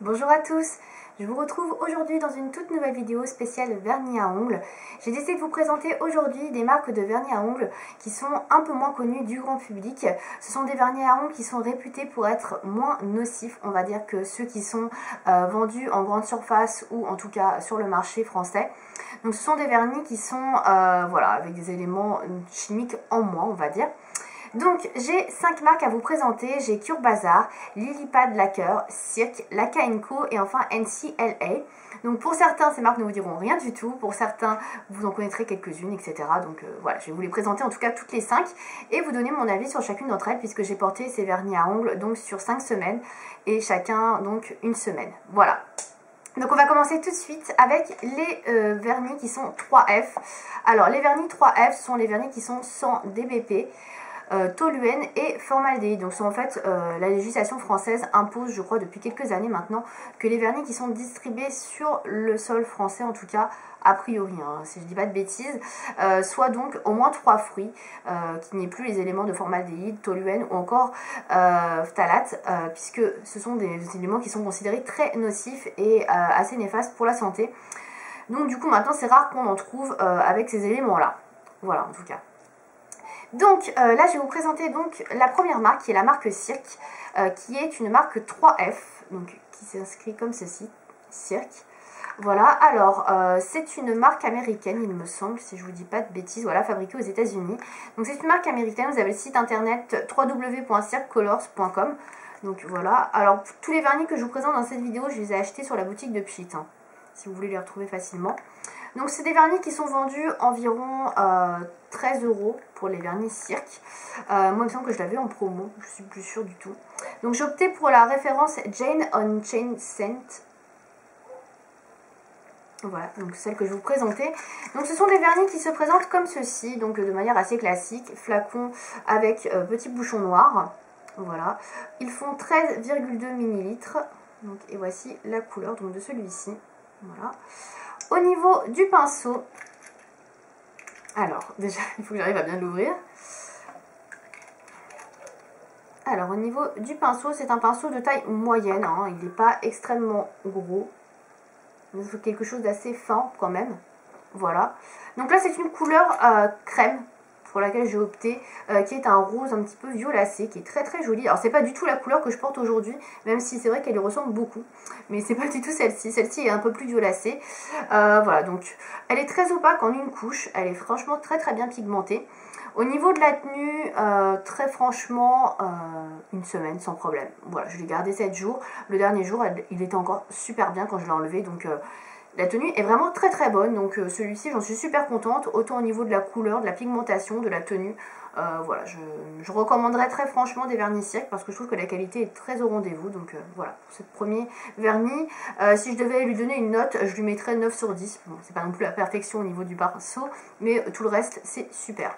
Bonjour à tous, je vous retrouve aujourd'hui dans une toute nouvelle vidéo spéciale vernis à ongles. J'ai décidé de vous présenter aujourd'hui des marques de vernis à ongles qui sont un peu moins connues du grand public. Ce sont des vernis à ongles qui sont réputés pour être moins nocifs, on va dire, que ceux qui sont vendus en grande surface ou en tout cas sur le marché français. Donc ce sont des vernis qui sont voilà, avec des éléments chimiques en moins, on va dire. Donc j'ai 5 marques à vous présenter, j'ai Cure Bazar, Lilipad Lacquer, Cirque, Laca & Co et enfin NCLA. Donc pour certains ces marques ne vous diront rien du tout, pour certains vous en connaîtrez quelques-unes, etc. Donc voilà, je vais vous les présenter en tout cas toutes les 5 et vous donner mon avis sur chacune d'entre elles puisque j'ai porté ces vernis à ongles donc sur 5 semaines et chacun donc une semaine. Voilà. Donc on va commencer tout de suite avec les vernis qui sont 3F. Alors les vernis 3F sont les vernis qui sont sans DBP. Toluène et formaldéhyde. Donc en fait la législation française impose, je crois depuis quelques années maintenant, que les vernis qui sont distribués sur le sol français, en tout cas a priori, hein, si je dis pas de bêtises, soient donc au moins 3 fruits, qu'il n'y ait plus les éléments de formaldéhyde, toluène ou encore phtalate, puisque ce sont des éléments qui sont considérés très nocifs et assez néfastes pour la santé. Donc du coup maintenant c'est rare qu'on en trouve avec ces éléments là. Voilà en tout cas. Donc là je vais vous présenter donc la première marque qui est la marque Cirque, qui est une marque 3F, donc qui s'inscrit comme ceci, Cirque. Voilà, alors c'est une marque américaine il me semble, si je vous dis pas de bêtises, voilà, fabriquée aux États-Unis. Donc c'est une marque américaine, vous avez le site internet www.cirquecolors.com. Donc voilà, alors tous les vernis que je vous présente dans cette vidéo, je les ai achetés sur la boutique de Pchit, hein, si vous voulez les retrouver facilement. Donc c'est des vernis qui sont vendus environ 13 € pour les vernis Cirque. Moi il me semble que je l'avais en promo, je suis plus sûre du tout. Donc j'ai opté pour la référence Jane on Chain Scent. Voilà, donc celle que je vais vous présenter. Donc ce sont des vernis qui se présentent comme ceci, donc de manière assez classique, flacon avec petit bouchon noir. Voilà, ils font 13,2 ml. Donc, et voici la couleur donc, de celui-ci. Voilà. Au niveau du pinceau, alors déjà il faut que j'arrive à bien l'ouvrir. Alors au niveau du pinceau, c'est un pinceau de taille moyenne, hein, il n'est pas extrêmement gros. Il faut quelque chose d'assez fin quand même. Voilà. Donc là c'est une couleur crème pour laquelle j'ai opté, qui est un rose un petit peu violacé, qui est très très joli. Alors c'est pas du tout la couleur que je porte aujourd'hui, même si c'est vrai qu'elle lui ressemble beaucoup, mais c'est pas du tout celle-ci. Celle-ci est un peu plus violacée. Voilà, donc elle est très opaque en une couche, elle est franchement très très bien pigmentée. Au niveau de la tenue, très franchement, une semaine sans problème. Voilà, je l'ai gardé 7 jours. Le dernier jour, il était encore super bien quand je l'ai enlevé, donc la tenue est vraiment très très bonne, donc celui-ci j'en suis super contente, autant au niveau de la couleur, de la pigmentation, de la tenue. Voilà, je recommanderais très franchement des vernis Cirque parce que je trouve que la qualité est très au rendez-vous. Donc voilà, pour ce premier vernis, si je devais lui donner une note, je lui mettrais 9 sur 10. Bon, c'est pas non plus la perfection au niveau du pinceau, mais tout le reste c'est super.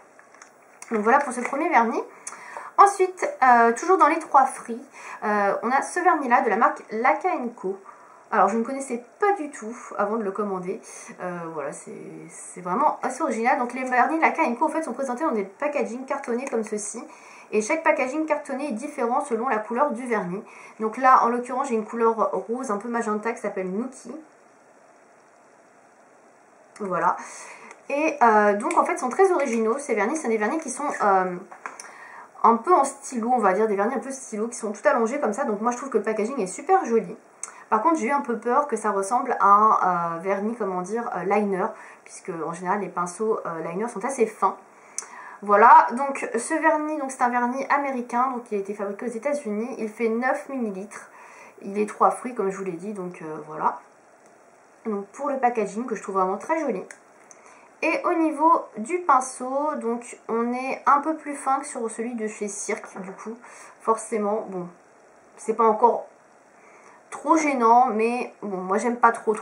Donc voilà pour ce premier vernis. Ensuite, toujours dans les 3 fruits, on a ce vernis là de la marque Laca & Co. Alors je ne connaissais pas du tout avant de le commander, voilà c'est vraiment assez original. Donc les vernis Laca & Co en fait sont présentés dans des packaging cartonnés comme ceci. Et chaque packaging cartonné est différent selon la couleur du vernis. Donc là en l'occurrence j'ai une couleur rose un peu magenta qui s'appelle Nookie. Voilà. Et donc en fait sont très originaux ces vernis, c'est des vernis qui sont un peu en stylo, on va dire, des vernis un peu stylo qui sont tout allongés comme ça. Donc moi je trouve que le packaging est super joli. Par contre, j'ai eu un peu peur que ça ressemble à un vernis, comment dire, liner, puisque en général les pinceaux liner sont assez fins. Voilà, donc ce vernis, c'est un vernis américain, donc il a été fabriqué aux États-Unis. Il fait 9 ml. Il est 3 fruits, comme je vous l'ai dit, donc voilà. Donc pour le packaging, que je trouve vraiment très joli. Et au niveau du pinceau, donc on est un peu plus fin que sur celui de chez Cirque, du coup. Forcément, bon, c'est pas encore trop gênant, mais bon, moi j'aime pas trop.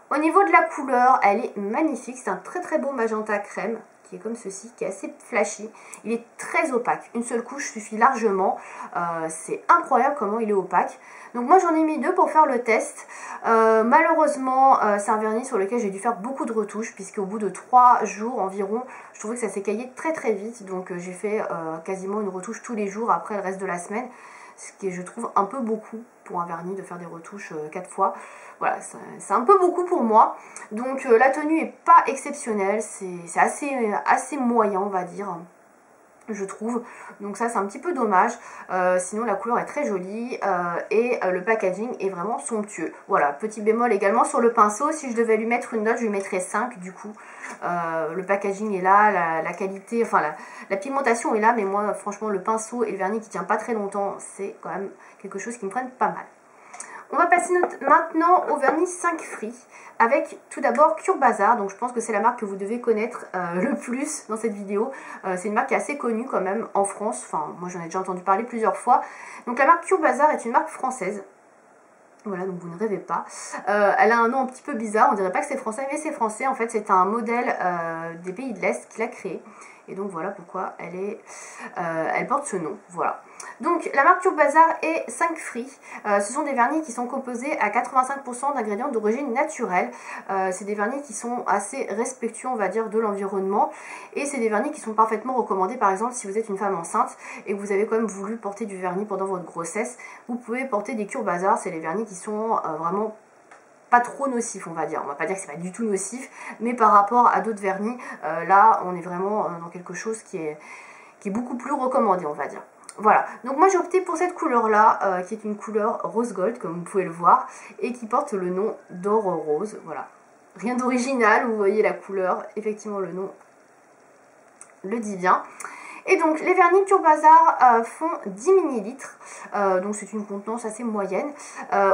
Au niveau de la couleur, elle est magnifique, c'est un très très beau magenta crème qui est comme ceci, qui est assez flashy. Il est très opaque, une seule couche suffit largement, c'est incroyable comment il est opaque. Donc moi j'en ai mis 2 pour faire le test. Malheureusement c'est un vernis sur lequel j'ai dû faire beaucoup de retouches, puisque au bout de 3 jours environ, je trouvais que ça s'écaillait très très vite, donc j'ai fait quasiment une retouche tous les jours après le reste de la semaine, ce qui est je trouve un peu beaucoup. pour un vernis de faire des retouches 4 fois. Voilà, c'est un peu beaucoup pour moi. Donc la tenue est pas exceptionnelle, c'est assez moyen on va dire, je trouve. Donc ça c'est un petit peu dommage. Sinon la couleur est très jolie et le packaging est vraiment somptueux. Voilà, petit bémol également sur le pinceau. Si je devais lui mettre une note, je lui mettrais 5 du coup. Le packaging est là, la qualité, enfin la pigmentation est là, mais moi franchement le pinceau et le vernis qui tient pas très longtemps, c'est quand même quelque chose qui me prenne pas mal. On va passer maintenant au vernis 5 Free avec tout d'abord Cure Bazar. Donc je pense que c'est la marque que vous devez connaître le plus dans cette vidéo. C'est une marque qui est assez connue quand même en France. Enfin, moi j'en ai déjà entendu parler plusieurs fois. Donc la marque Cure Bazar est une marque française. Voilà, donc vous ne rêvez pas. Elle a un nom un petit peu bizarre, on dirait pas que c'est français, mais c'est français. En fait, c'est un modèle des pays de l'Est qui l'a créé. Et donc voilà pourquoi elle porte ce nom. Voilà. Donc la marque Cure Bazar est 5 Free. Ce sont des vernis qui sont composés à 85% d'ingrédients d'origine naturelle. C'est des vernis qui sont assez respectueux, on va dire, de l'environnement. Et c'est des vernis qui sont parfaitement recommandés. Par exemple, si vous êtes une femme enceinte et que vous avez quand même voulu porter du vernis pendant votre grossesse, vous pouvez porter des Cure Bazar. C'est les vernis qui sont vraiment pas trop nocif on va dire, on va pas dire que c'est pas du tout nocif, mais par rapport à d'autres vernis, là on est vraiment dans quelque chose qui est beaucoup plus recommandé on va dire. Voilà, donc moi j'ai opté pour cette couleur là, qui est une couleur rose gold comme vous pouvez le voir, et qui porte le nom d'or rose, voilà. Rien d'original, vous voyez la couleur, effectivement le nom le dit bien. Et donc les vernis Cure Bazar font 10 ml, donc c'est une contenance assez moyenne.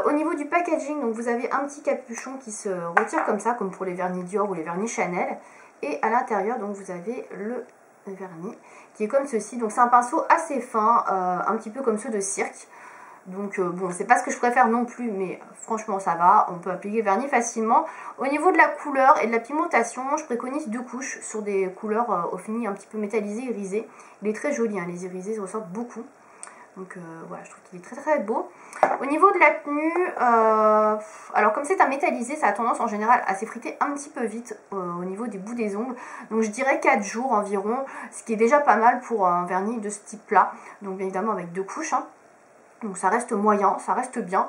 Au niveau du packaging, donc vous avez un petit capuchon qui se retire comme ça, comme pour les vernis Dior ou les vernis Chanel. Et à l'intérieur, donc vous avez le vernis qui est comme ceci. Donc c'est un pinceau assez fin, un petit peu comme ceux de cirque. Donc bon, c'est pas ce que je préfère non plus, mais franchement ça va, on peut appliquer vernis facilement. Au niveau de la couleur et de la pigmentation, je préconise 2 couches sur des couleurs au fini un petit peu métallisé, irisé. Il est très joli, hein, les irisés ressortent beaucoup. Donc voilà, je trouve qu'il est très très beau. Au niveau de la tenue, alors comme c'est un métallisé, ça a tendance en général à s'effriter un petit peu vite au niveau des bouts des ongles. Donc je dirais 4 jours environ, ce qui est déjà pas mal pour un vernis de ce type là. Donc bien évidemment avec 2 couches, hein. Donc ça reste moyen, ça reste bien.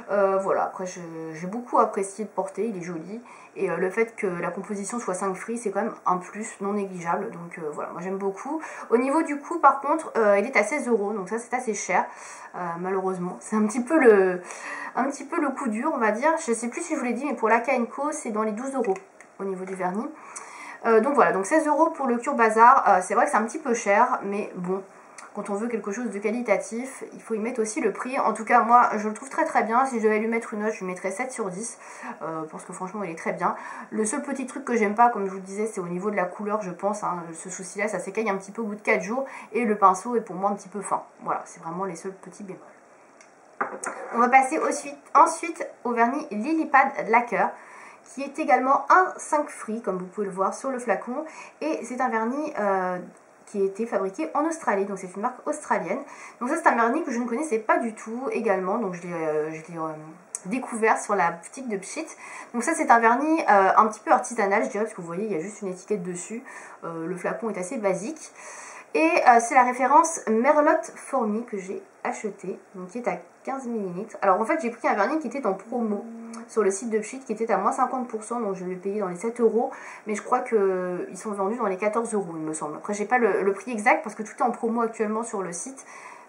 Voilà, après j'ai beaucoup apprécié de porter, il est joli. Et le fait que la composition soit 5 Free, c'est quand même un plus non négligeable. Donc voilà, moi j'aime beaucoup. Au niveau du coût par contre, il est à 16 €, donc ça c'est assez cher. Malheureusement, c'est un petit peu le coup dur on va dire. Je sais plus si je vous l'ai dit, mais pour la K&Co c'est dans les 12 € au niveau du vernis. Donc voilà, donc 16 € pour le Cure Bazar. C'est vrai que c'est un petit peu cher, mais bon. Quand on veut quelque chose de qualitatif, il faut y mettre aussi le prix. En tout cas, moi, je le trouve très très bien. Si je devais lui mettre une note, je lui mettrais 7 sur 10. Parce que franchement, il est très bien. Le seul petit truc que j'aime pas, comme je vous le disais, c'est au niveau de la couleur, je pense. Hein, ce souci-là, ça s'écaille un petit peu au bout de 4 jours. Et le pinceau est pour moi un petit peu fin. Voilà, c'est vraiment les seuls petits bémols. On va passer ensuite au vernis Lily Pad Lacquer, qui est également un 5 Free, comme vous pouvez le voir sur le flacon. Et c'est un vernis qui a été fabriqué en Australie, donc c'est une marque australienne. Donc ça c'est un vernis que je ne connaissais pas du tout également, donc je l'ai découvert sur la boutique de Pchit. Donc ça c'est un vernis un petit peu artisanal je dirais, parce que vous voyez il y a juste une étiquette dessus, le flacon est assez basique. Et c'est la référence Merlotte Fourmi que j'ai acheté, donc qui est à 15 ml. Alors en fait j'ai pris un vernis qui était en promo sur le site de Pchit, qui était à moins 50%, donc je l'ai payé dans les 7 €, mais je crois qu'ils sont vendus dans les 14 € il me semble. Après j'ai pas le prix exact parce que tout est en promo actuellement sur le site,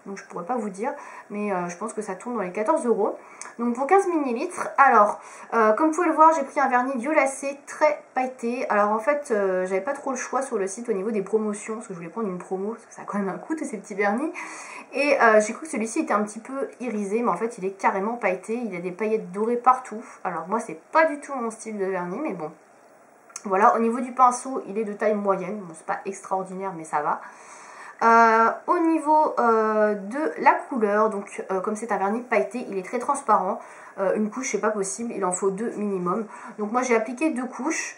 donc je pourrais pas vous dire, mais je pense que ça tourne dans les 14 €. Donc pour 15 ml, alors comme vous pouvez le voir, j'ai pris un vernis violacé très pailleté. Alors en fait j'avais pas trop le choix sur le site au niveau des promotions, parce que je voulais prendre une promo, parce que ça a quand même un coût tous ces petits vernis. Et j'ai cru que celui-ci était un petit peu irisé, mais en fait il est carrément pailleté, il a des paillettes dorées partout. Alors moi c'est pas du tout mon style de vernis, mais bon. Voilà, au niveau du pinceau, il est de taille moyenne, bon c'est pas extraordinaire mais ça va. Au niveau de la couleur, donc comme c'est un vernis pailleté, il est très transparent. Une couche c'est pas possible, il en faut 2 minimum. Donc moi j'ai appliqué 2 couches.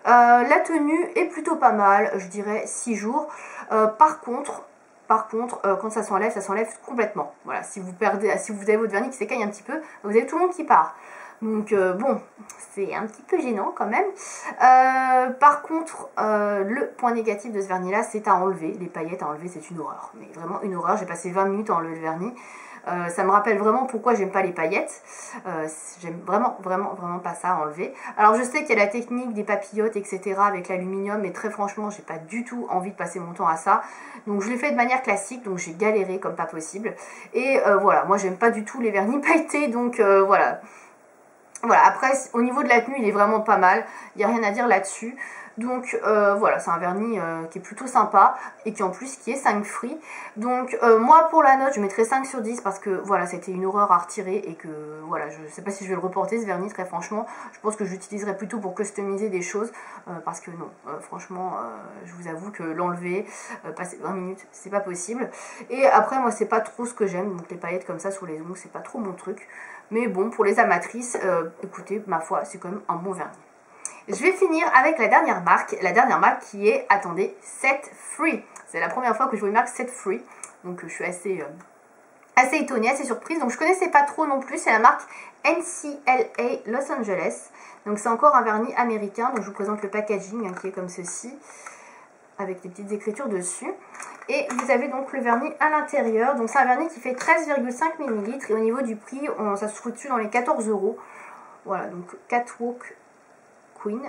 La tenue est plutôt pas mal, je dirais 6 jours. Par contre, quand ça s'enlève complètement. Voilà, si vous avez votre vernis qui s'écaille un petit peu, vous avez tout le monde qui part. Donc bon, c'est un petit peu gênant quand même. Par contre, le point négatif de ce vernis là, c'est à enlever. Les paillettes à enlever, c'est une horreur. Mais vraiment une horreur. J'ai passé 20 minutes à enlever le vernis. Ça me rappelle vraiment pourquoi j'aime pas les paillettes. J'aime vraiment pas ça à enlever. Alors je sais qu'il y a la technique des papillotes, etc. avec l'aluminium, mais très franchement, j'ai pas du tout envie de passer mon temps à ça. Donc je l'ai fait de manière classique, donc j'ai galéré comme pas possible. Et voilà, moi j'aime pas du tout les vernis pailletés, donc voilà. Voilà, après au niveau de la tenue, il est vraiment pas mal. Il n'y a rien à dire là-dessus. Donc voilà, c'est un vernis qui est plutôt sympa et qui en plus qui est 5 free. Donc moi pour la note je mettrais 5 sur 10 parce que voilà, c'était une horreur à retirer et que voilà, je sais pas si je vais le reporter ce vernis très franchement. Je pense que je l'utiliserai plutôt pour customiser des choses parce que non, franchement je vous avoue que l'enlever, passer 20 minutes, c'est pas possible. Et après moi c'est pas trop ce que j'aime, donc les paillettes comme ça sur les ongles c'est pas trop mon truc. Mais bon, pour les amatrices, écoutez, ma foi, c'est quand même un bon vernis. Je vais finir avec la dernière marque qui est, attendez, Set Free. C'est la première fois que je vois une marque Set Free, donc je suis assez étonnée, assez surprise. Donc je connaissais pas trop non plus, c'est la marque NCLA Los Angeles. Donc c'est encore un vernis américain, donc je vous présente le packaging qui est comme ceci, avec des petites écritures dessus. Et vous avez donc le vernis à l'intérieur. Donc c'est un vernis qui fait 13,5 ml et au niveau du prix, ça se situe dans les 14 €. Voilà, donc Catwalk Queen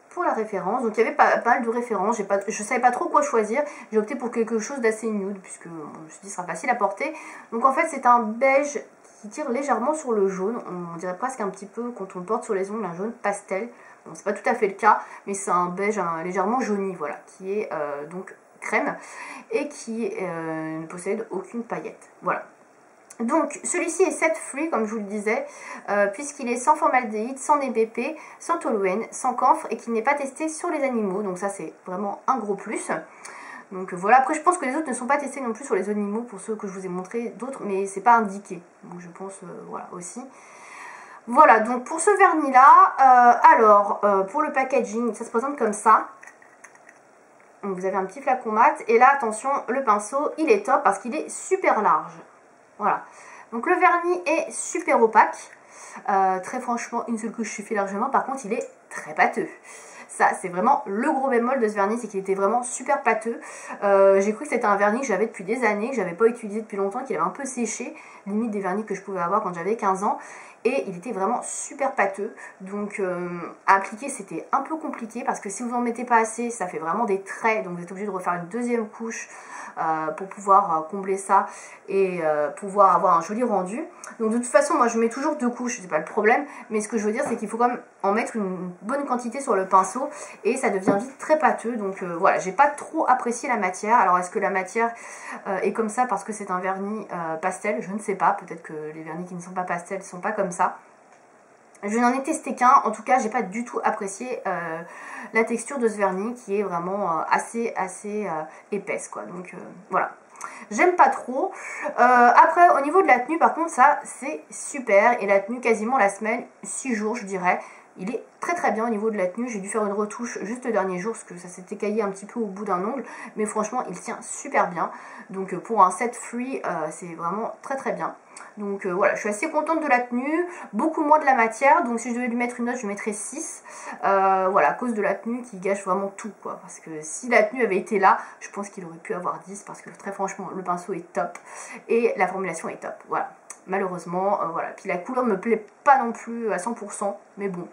pour la référence. Donc il y avait pas mal de références, je savais pas trop quoi choisir, j'ai opté pour quelque chose d'assez nude puisque je me suis dit ce sera facile à porter. Donc en fait c'est un beige qui tire légèrement sur le jaune, on dirait presque un petit peu quand on le porte sur les ongles, un jaune pastel. Bon, c'est pas tout à fait le cas, mais c'est un beige légèrement jauni, voilà, qui est donc crème et qui ne possède aucune paillette. Voilà. Donc celui-ci est set free comme je vous le disais, puisqu'il est sans formaldéhyde, sans NBP, sans toluène, sans camphre et qu'il n'est pas testé sur les animaux. Donc ça c'est vraiment un gros plus. Donc voilà, après je pense que les autres ne sont pas testés non plus sur les animaux pour ceux que je vous ai montré, d'autres, mais c'est pas indiqué. Donc je pense, voilà aussi. Voilà, donc pour ce vernis là, pour le packaging, ça se présente comme ça. Donc vous avez un petit flacon mat et là attention, le pinceau il est top parce qu'il est super large. Voilà, donc le vernis est super opaque, très franchement une seule couche suffit largement, par contre il est très pâteux. Ça c'est vraiment le gros bémol de ce vernis, c'est qu'il était vraiment super pâteux. J'ai cru que c'était un vernis que j'avais depuis des années, que j'avais pas utilisé depuis longtemps, qu'il avait un peu séché, limite des vernis que je pouvais avoir quand j'avais 15 ans. Et il était vraiment super pâteux, donc à appliquer c'était un peu compliqué parce que si vous en mettez pas assez ça fait vraiment des traits, donc vous êtes obligé de refaire une deuxième couche pour pouvoir combler ça et pouvoir avoir un joli rendu. Donc de toute façon moi je mets toujours 2 couches, c'est pas le problème, mais ce que je veux dire c'est qu'il faut quand même en mettre une bonne quantité sur le pinceau et ça devient vite très pâteux. Donc voilà, j'ai pas trop apprécié la matière. Alors est-ce que la matière est comme ça parce que c'est un vernis pastel? Je ne sais pas, peut-être que les vernis qui ne sont pas pastels ne sont pas comme ça. Je n'en ai testé qu'un, en tout cas j'ai pas du tout apprécié la texture de ce vernis qui est vraiment assez épaisse quoi, donc voilà, j'aime pas trop. Après au niveau de la tenue par contre ça c'est super, et la tenue quasiment la semaine, 6 jours je dirais. Il est très bien au niveau de la tenue, j'ai dû faire une retouche juste le dernier jour parce que ça s'est écaillé un petit peu au bout d'un ongle, mais franchement il tient super bien. Donc pour un set free c'est vraiment très bien. Donc voilà, je suis assez contente de la tenue, beaucoup moins de la matière, donc si je devais lui mettre une note je mettrais 6. Voilà, à cause de la tenue qui gâche vraiment tout quoi, parce que si la tenue avait été là, je pense qu'il aurait pu avoir 10 parce que très franchement le pinceau est top et la formulation est top, voilà. Malheureusement, voilà, puis la couleur me plaît pas non plus à 100%, mais bon,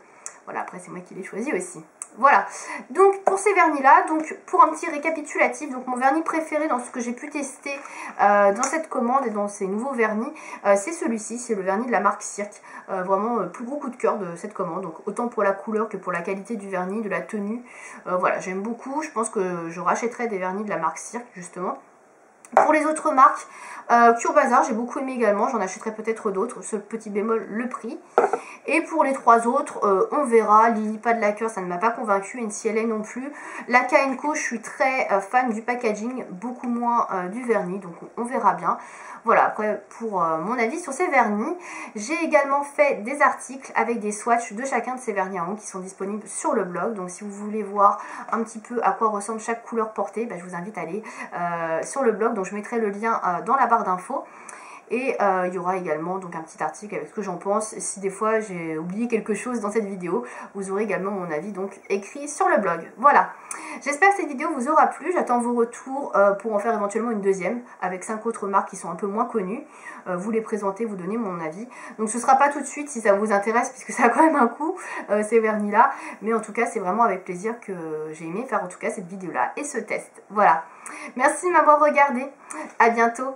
voilà, après c'est moi qui l'ai choisi aussi. Voilà, donc pour ces vernis là, donc pour un petit récapitulatif, donc mon vernis préféré dans ce que j'ai pu tester dans cette commande et dans ces nouveaux vernis, c'est celui-ci, c'est le vernis de la marque Cirque, vraiment plus gros coup de cœur de cette commande, donc autant pour la couleur que pour la qualité du vernis, de la tenue, voilà, j'aime beaucoup, je pense que je rachèterai des vernis de la marque Cirque justement. Pour les autres marques, Cure Bazar, j'ai beaucoup aimé également, j'en achèterai peut-être d'autres, ce petit bémol, le prix. Et pour les 3 autres, on verra. Lily Pas de Lacquer, ça ne m'a pas convaincu, NCLA non plus. La K&Co, je suis très fan du packaging, beaucoup moins du vernis, donc on verra bien. Voilà, après pour mon avis sur ces vernis, j'ai également fait des articles avec des swatchs de chacun de ces vernis à ongles qui sont disponibles sur le blog. Donc si vous voulez voir un petit peu à quoi ressemble chaque couleur portée, je vous invite à aller sur le blog. Donc je mettrai le lien dans la barre d'infos. Et il y aura également donc un petit article avec ce que j'en pense. Si des fois j'ai oublié quelque chose dans cette vidéo, vous aurez également mon avis donc écrit sur le blog. Voilà, j'espère que cette vidéo vous aura plu. J'attends vos retours pour en faire éventuellement une deuxième avec 5 autres marques qui sont un peu moins connues. Vous les présenter, vous donner mon avis. Donc ce sera pas tout de suite si ça vous intéresse puisque ça a quand même un coût ces vernis là. Mais en tout cas c'est vraiment avec plaisir que j'ai aimé faire en tout cas cette vidéo là et ce test. Voilà, merci de m'avoir regardé. À bientôt.